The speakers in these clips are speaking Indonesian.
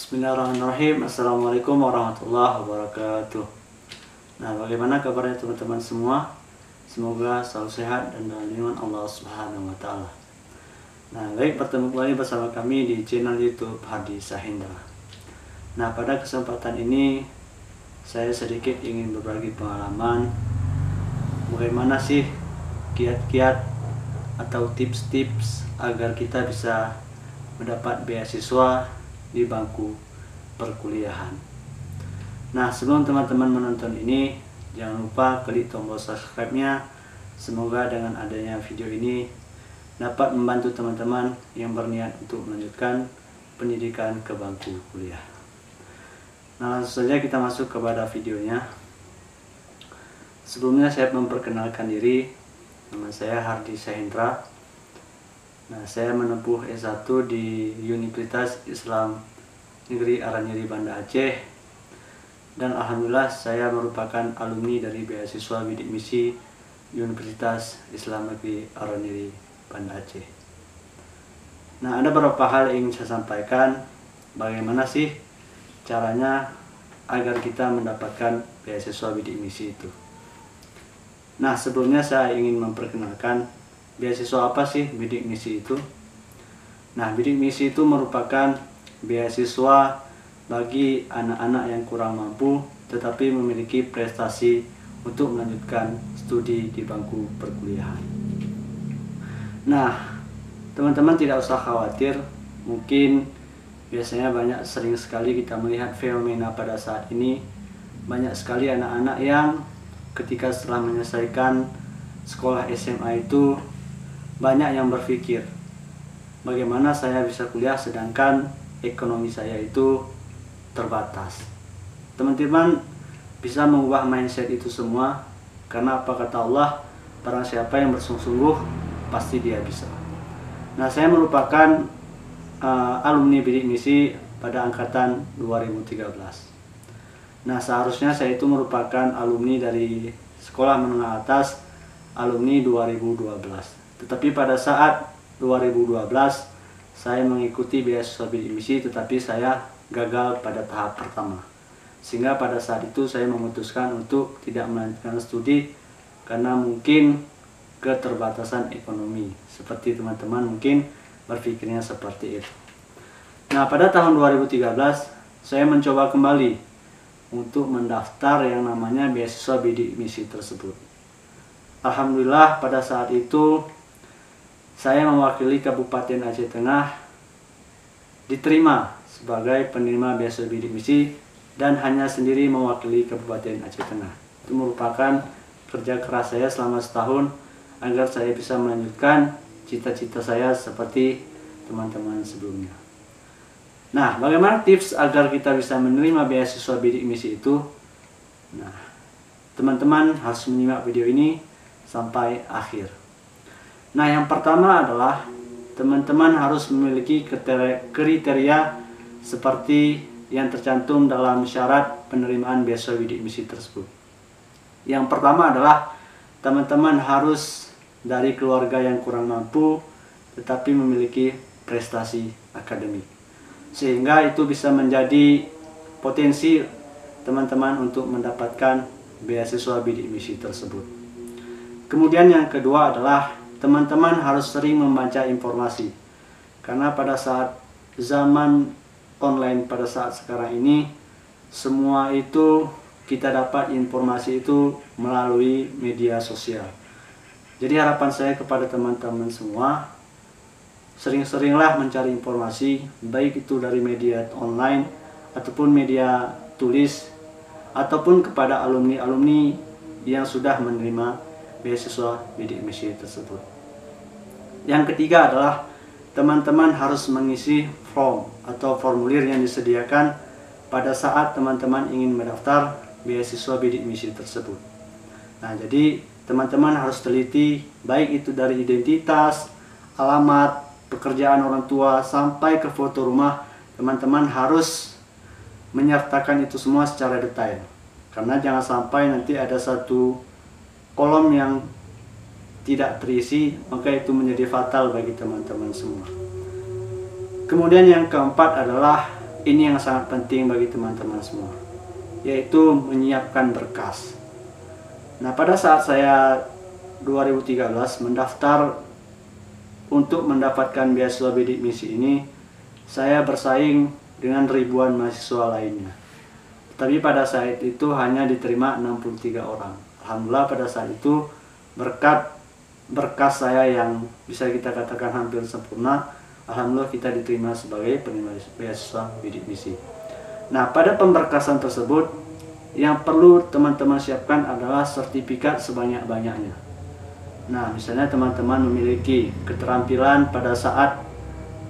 Bismillahirrahmanirrahim. Assalamualaikum warahmatullahi wabarakatuh. Nah, bagaimana kabarnya teman-teman semua? Semoga selalu sehat dan dalam lindungan Allah Subhanahu wa Ta'ala. Nah, baik, bertemu kembali bersama kami di channel YouTube Hardi Sahendra. Nah, pada kesempatan ini saya sedikit ingin berbagi pengalaman bagaimana sih kiat-kiat atau tips-tips agar kita bisa mendapat beasiswa di bangku perkuliahan. Nah, sebelum teman-teman menonton ini, jangan lupa klik tombol subscribe-nya. Semoga dengan adanya video ini dapat membantu teman-teman yang berniat untuk melanjutkan pendidikan ke bangku kuliah. Nah, langsung saja kita masuk kepada videonya. Sebelumnya saya memperkenalkan diri. Nama saya Hardi Sahendra. Nah, saya menempuh S1 di Universitas Islam Negeri Aranyeri Banda Aceh, dan alhamdulillah saya merupakan alumni dari beasiswa bidik misi Universitas Islam Negeri Aranyeri Banda Aceh. Nah, ada beberapa hal yang ingin saya sampaikan. Bagaimana sih caranya agar kita mendapatkan beasiswa bidik misi itu? Nah, sebelumnya saya ingin memperkenalkan beasiswa apa sih bidik misi itu? Nah, bidik misi itu merupakan beasiswa bagi anak-anak yang kurang mampu tetapi memiliki prestasi untuk melanjutkan studi di bangku perkuliahan. Nah, teman-teman tidak usah khawatir. Mungkin biasanya sering sekali kita melihat fenomena pada saat ini. Banyak sekali anak-anak yang ketika setelah menyelesaikan sekolah SMA itu banyak yang berpikir, bagaimana saya bisa kuliah sedangkan ekonomi saya itu terbatas. Teman-teman bisa mengubah mindset itu semua, karena apa kata Allah, barang siapa yang bersungguh-sungguh pasti dia bisa. Nah, saya merupakan alumni bidik misi pada angkatan 2013. Nah, seharusnya saya itu merupakan alumni dari sekolah menengah atas, alumni 2012. Tetapi pada saat 2012 saya mengikuti beasiswa bidik misi, tetapi saya gagal pada tahap pertama. Sehingga pada saat itu saya memutuskan untuk tidak melanjutkan studi karena mungkin keterbatasan ekonomi. Seperti teman-teman mungkin berpikirnya seperti itu. Nah, pada tahun 2013 saya mencoba kembali untuk mendaftar yang namanya beasiswa bidik misi tersebut. Alhamdulillah pada saat itu saya mewakili Kabupaten Aceh Tengah diterima sebagai penerima beasiswa bidik misi dan hanya sendiri mewakili Kabupaten Aceh Tengah. Itu merupakan kerja keras saya selama setahun agar saya bisa melanjutkan cita-cita saya seperti teman-teman sebelumnya. Nah, bagaimana tips agar kita bisa menerima beasiswa bidik misi itu? Nah, teman-teman harus menyimak video ini sampai akhir. Nah, yang pertama adalah teman-teman harus memiliki kriteria seperti yang tercantum dalam syarat penerimaan beasiswa bidik misi tersebut. Yang pertama adalah teman-teman harus dari keluarga yang kurang mampu tetapi memiliki prestasi akademik, sehingga itu bisa menjadi potensi teman-teman untuk mendapatkan beasiswa bidik misi tersebut. Kemudian yang kedua adalah teman-teman harus sering membaca informasi, karena pada saat zaman online pada saat sekarang ini semua itu kita dapat informasi itu melalui media sosial. Jadi harapan saya kepada teman-teman semua, sering-seringlah mencari informasi, baik itu dari media online ataupun media tulis ataupun kepada alumni-alumni yang sudah menerima beasiswa bidik misi tersebut. Yang ketiga adalah teman-teman harus mengisi form atau formulir yang disediakan pada saat teman-teman ingin mendaftar beasiswa bidik misi tersebut. Nah, jadi teman-teman harus teliti, baik itu dari identitas, alamat, pekerjaan orang tua, sampai ke foto rumah. Teman-teman harus menyertakan itu semua secara detail, karena jangan sampai nanti ada satu kolom yang tidak terisi, maka itu menjadi fatal bagi teman-teman semua. Kemudian yang keempat adalah ini yang sangat penting bagi teman-teman semua, yaitu menyiapkan berkas. Nah, pada saat saya 2013 mendaftar untuk mendapatkan beasiswa bidik misi ini, saya bersaing dengan ribuan mahasiswa lainnya. Tapi pada saat itu hanya diterima 63 orang. Alhamdulillah pada saat itu berkat berkas saya yang bisa kita katakan hampir sempurna, alhamdulillah kita diterima sebagai penerima beasiswa bidik misi. Nah, pada pemberkasan tersebut yang perlu teman-teman siapkan adalah sertifikat sebanyak-banyaknya. Nah, misalnya teman-teman memiliki keterampilan pada saat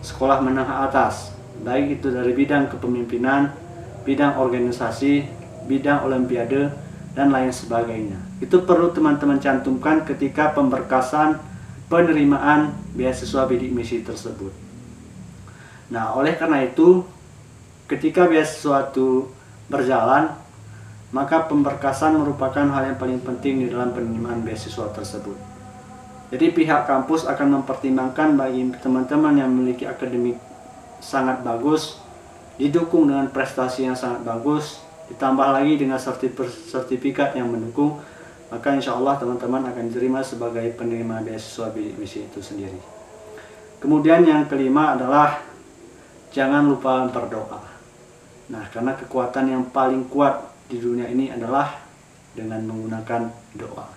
sekolah menengah atas, baik itu dari bidang kepemimpinan, bidang organisasi, bidang olimpiade, dan lain sebagainya. Itu perlu teman-teman cantumkan ketika pemberkasan penerimaan beasiswa bidik misi tersebut. Nah, oleh karena itu, ketika beasiswa itu berjalan, maka pemberkasan merupakan hal yang paling penting di dalam penerimaan beasiswa tersebut. Jadi pihak kampus akan mempertimbangkan bagi teman-teman yang memiliki akademik sangat bagus, didukung dengan prestasi yang sangat bagus, ditambah lagi dengan sertifikat yang mendukung, maka insya Allah teman-teman akan diterima sebagai penerima beasiswa bidik misi itu sendiri. Kemudian yang kelima adalah jangan lupa berdoa. Nah, karena kekuatan yang paling kuat di dunia ini adalah dengan menggunakan doa.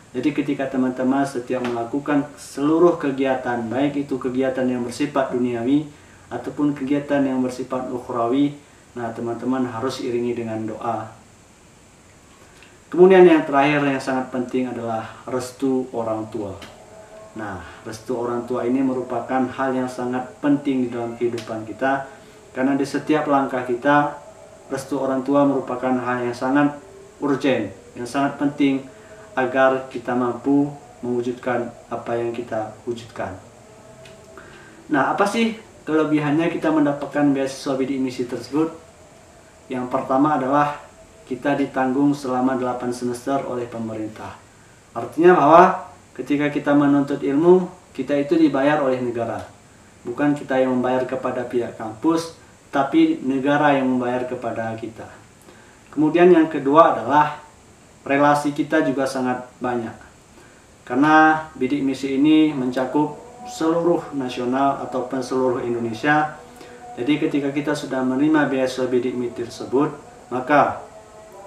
Jadi ketika teman-teman setiap melakukan seluruh kegiatan, baik itu kegiatan yang bersifat duniawi ataupun kegiatan yang bersifat ukhrawi, nah teman-teman harus iringi dengan doa. Kemudian yang terakhir yang sangat penting adalah restu orang tua. Nah, restu orang tua ini merupakan hal yang sangat penting di dalam kehidupan kita, karena di setiap langkah kita, restu orang tua merupakan hal yang sangat urgent, yang sangat penting agar kita mampu mewujudkan apa yang kita wujudkan. Nah, apa sih kelebihannya kita mendapatkan beasiswa bidik misi tersebut? Yang pertama adalah kita ditanggung selama 8 semester oleh pemerintah. Artinya bahwa ketika kita menuntut ilmu, kita itu dibayar oleh negara. Bukan kita yang membayar kepada pihak kampus, tapi negara yang membayar kepada kita. Kemudian yang kedua adalah relasi kita juga sangat banyak. Karena bidik misi ini mencakup seluruh nasional ataupun seluruh Indonesia. Jadi ketika kita sudah menerima beasiswa bidik misi tersebut, maka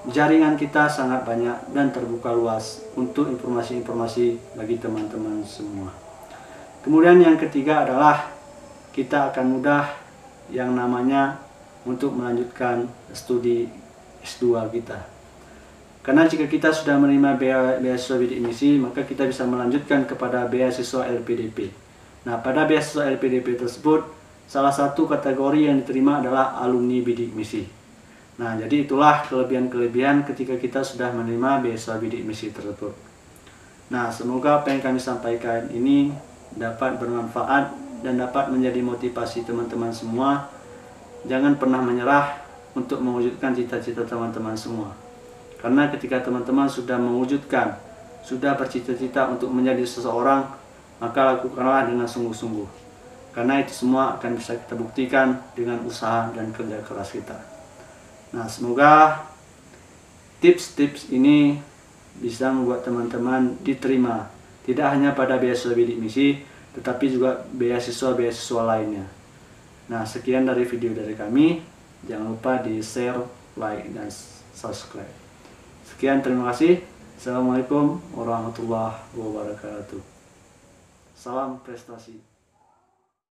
jaringan kita sangat banyak dan terbuka luas untuk informasi-informasi bagi teman-teman semua. Kemudian yang ketiga adalah kita akan mudah yang namanya untuk melanjutkan studi S2 kita. Karena jika kita sudah menerima beasiswa bidik misi, maka kita bisa melanjutkan kepada beasiswa LPDP. Nah, pada beasiswa LPDP tersebut, salah satu kategori yang diterima adalah alumni bidik misi. Nah, jadi itulah kelebihan-kelebihan ketika kita sudah menerima beasiswa bidik misi tersebut. Nah, semoga apa yang kami sampaikan ini dapat bermanfaat dan dapat menjadi motivasi teman-teman semua. Jangan pernah menyerah untuk mewujudkan cita-cita teman-teman semua. Karena ketika teman-teman sudah mewujudkan, sudah bercita-cita untuk menjadi seseorang, maka lakukanlah dengan sungguh-sungguh. Karena itu semua akan bisa kita buktikan dengan usaha dan kerja keras kita. Nah, semoga tips-tips ini bisa membuat teman-teman diterima. Tidak hanya pada beasiswa bidik misi, tetapi juga beasiswa-beasiswa lainnya. Nah, sekian dari video dari kami. Jangan lupa di share, like, dan subscribe. Sekian, terima kasih. Assalamualaikum warahmatullahi wabarakatuh. Salam prestasi.